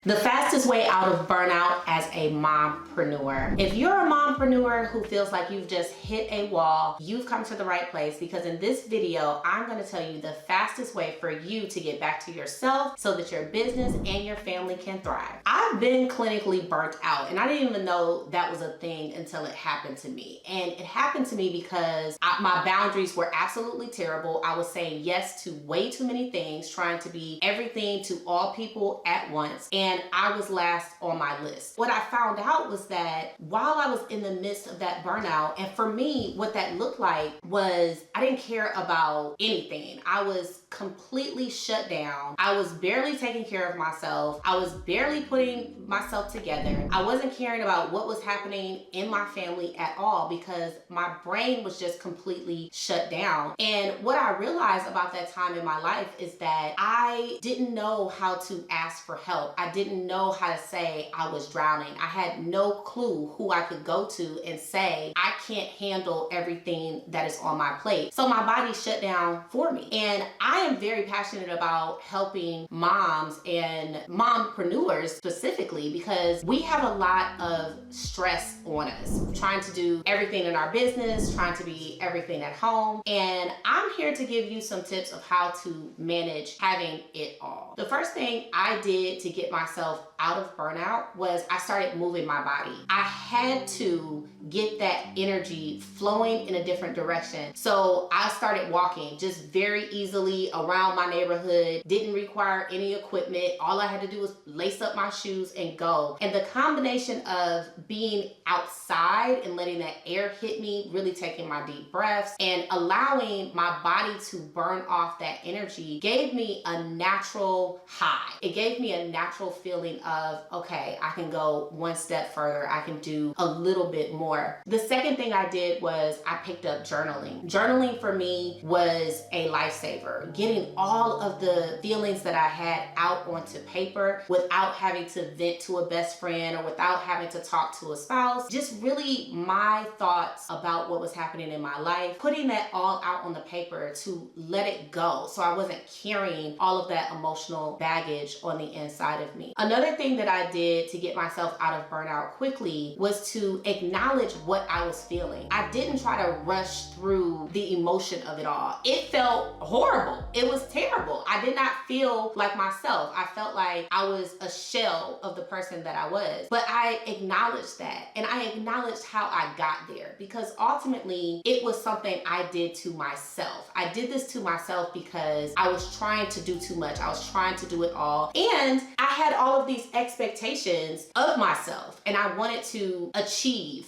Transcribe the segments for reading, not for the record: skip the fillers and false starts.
The fastest way out of burnout as a mompreneur. If you're a mompreneur who feels like you've just hit a wall, you've come to the right place, because in this video, I'm going to tell you the fastest way for you to get back to yourself so that your business and your family can thrive. I've been clinically burnt out, and I didn't even know that was a thing until it happened to me. And it happened to me because my boundaries were absolutely terrible. I was saying yes to way too many things, trying to be everything to all people at once. And I was last on my list. What I found out was that while I was in the midst of that burnout, and for me, what that looked like was I didn't care about anything. I was completely shut down. I was barely taking care of myself. I was barely putting myself together. I wasn't caring about what was happening in my family at all because my brain was just completely shut down. And what I realized about that time in my life is that I didn't know how to ask for help. I didn't know how to say I was drowning. I had no clue who I could go to and say, I can't handle everything that is on my plate. So my body shut down for me. And I am very passionate about helping moms and mompreneurs specifically because we have a lot of stress on us, trying to do everything in our business, trying to be everything at home. And I'm here to give you some tips of how to manage having it all. The first thing I did to get myself out of burnout was I started moving my body. I had to get that energy flowing in a different direction. So I started walking just very easily around my neighborhood, didn't require any equipment. All I had to do was lace up my shoes and go. And the combination of being outside and letting that air hit me, really taking my deep breaths and allowing my body to burn off that energy gave me a natural high. It gave me a natural feeling of, okay, I can go one step further. I can do a little bit more. The second thing I did was I picked up journaling. Journaling for me was a lifesaver. Getting all of the feelings that I had out onto paper without having to vent to a best friend or without having to talk to a spouse. Just really my thoughts about what was happening in my life. Putting that all out on the paper to let it go so I wasn't carrying all of that emotional baggage on the inside of me. Another thing that I did to get myself out of burnout quickly was to acknowledge what I was feeling. I didn't try to rush through the emotion of it all. It felt horrible. It was terrible. I did not feel like myself. I felt like I was a shell of the person that I was. But I acknowledged that, and I acknowledged how I got there, because ultimately it was something I did to myself. I did this to myself because I was trying to do too much. I was trying to do it all. And I had all of these expectations of myself, and I wanted to achieve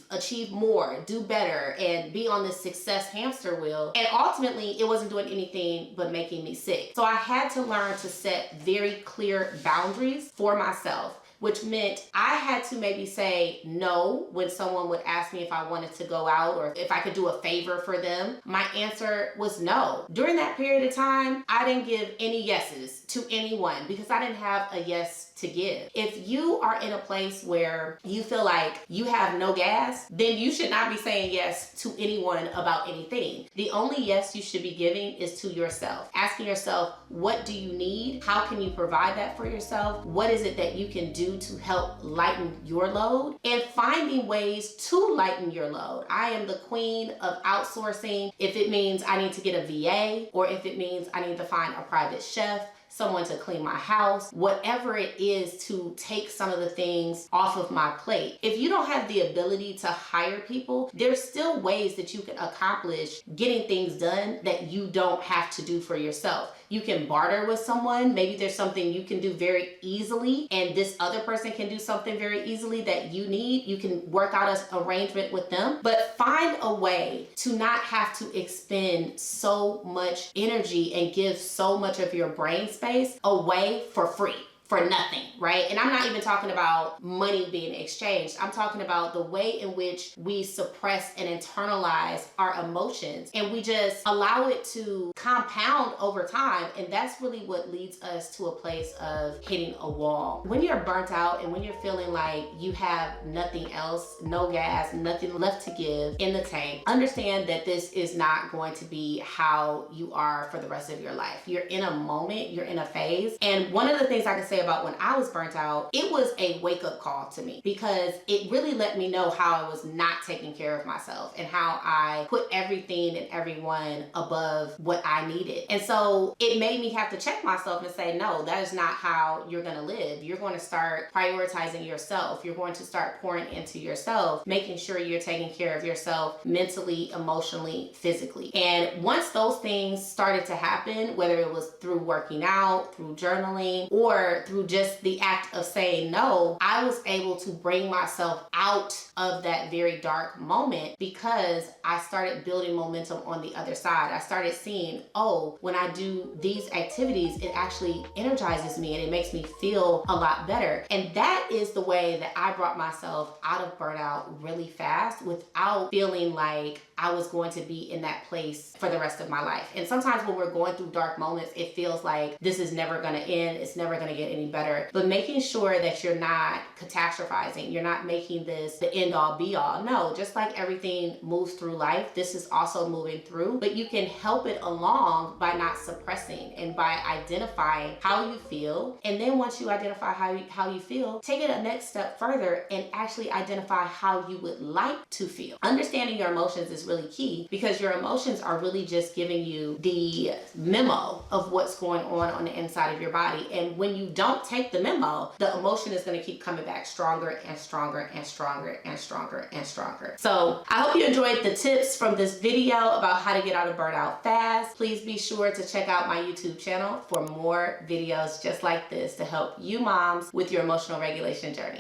more, do better, and be on this success hamster wheel. And ultimately, it wasn't doing anything but making me sick. So I had to learn to set very clear boundaries for myself, which meant I had to maybe say no when someone would ask me if I wanted to go out or if I could do a favor for them. My answer was no. During that period of time, I didn't give any yeses to anyone because I didn't have a yes to give. If you are in a place where you feel like you have no gas, then you should not be saying yes to anyone about anything. The only yes you should be giving is to yourself. Asking yourself, what do you need? How can you provide that for yourself? What is it that you can do to help lighten your load? And finding ways to lighten your load. I am the queen of outsourcing. If it means I need to get a VA, or if it means I need to find a private chef, someone to clean my house, whatever it is to take some of the things off of my plate. If you don't have the ability to hire people, there's still ways that you can accomplish getting things done that you don't have to do for yourself. You can barter with someone. Maybe there's something you can do very easily and this other person can do something very easily that you need. You can work out an arrangement with them, but find a way to not have to expend so much energy and give so much of your brain space away for free. For nothing, right? And I'm not even talking about money being exchanged. I'm talking about the way in which we suppress and internalize our emotions, and we just allow it to compound over time. And that's really what leads us to a place of hitting a wall. When you're burnt out and when you're feeling like you have nothing else, no gas, nothing left to give in the tank, understand that this is not going to be how you are for the rest of your life. You're in a moment, you're in a phase. And one of the things I can say about when I was burnt out, it was a wake-up call to me because it really let me know how I was not taking care of myself and how I put everything and everyone above what I needed. And so it made me have to check myself and say, no, that is not how you're going to live. You're going to start prioritizing yourself. You're going to start pouring into yourself, making sure you're taking care of yourself mentally, emotionally, physically. And once those things started to happen, whether it was through working out, through journaling, or through just the act of saying no, I was able to bring myself out of that very dark moment because I started building momentum on the other side. I started seeing, oh, when I do these activities, it actually energizes me and it makes me feel a lot better. And that is the way that I brought myself out of burnout really fast without feeling like I was going to be in that place for the rest of my life. And sometimes when we're going through dark moments, it feels like this is never going to end. It's never going to get any better. But making sure that you're not catastrophizing, you're not making this the end all be all. No, just like everything moves through life, this is also moving through, but you can help it along by not suppressing and by identifying how you feel. And then once you identify how you feel, take it a next step further and actually identify how you would like to feel. Understanding your emotions is really key because your emotions are really just giving you the memo of what's going on the inside of your body. And when you don't take the memo, the emotion is going to keep coming back stronger and stronger and stronger and stronger and stronger. So I hope you enjoyed the tips from this video about how to get out of burnout fast. Please be sure to check out my YouTube channel for more videos just like this to help you moms with your emotional regulation journey.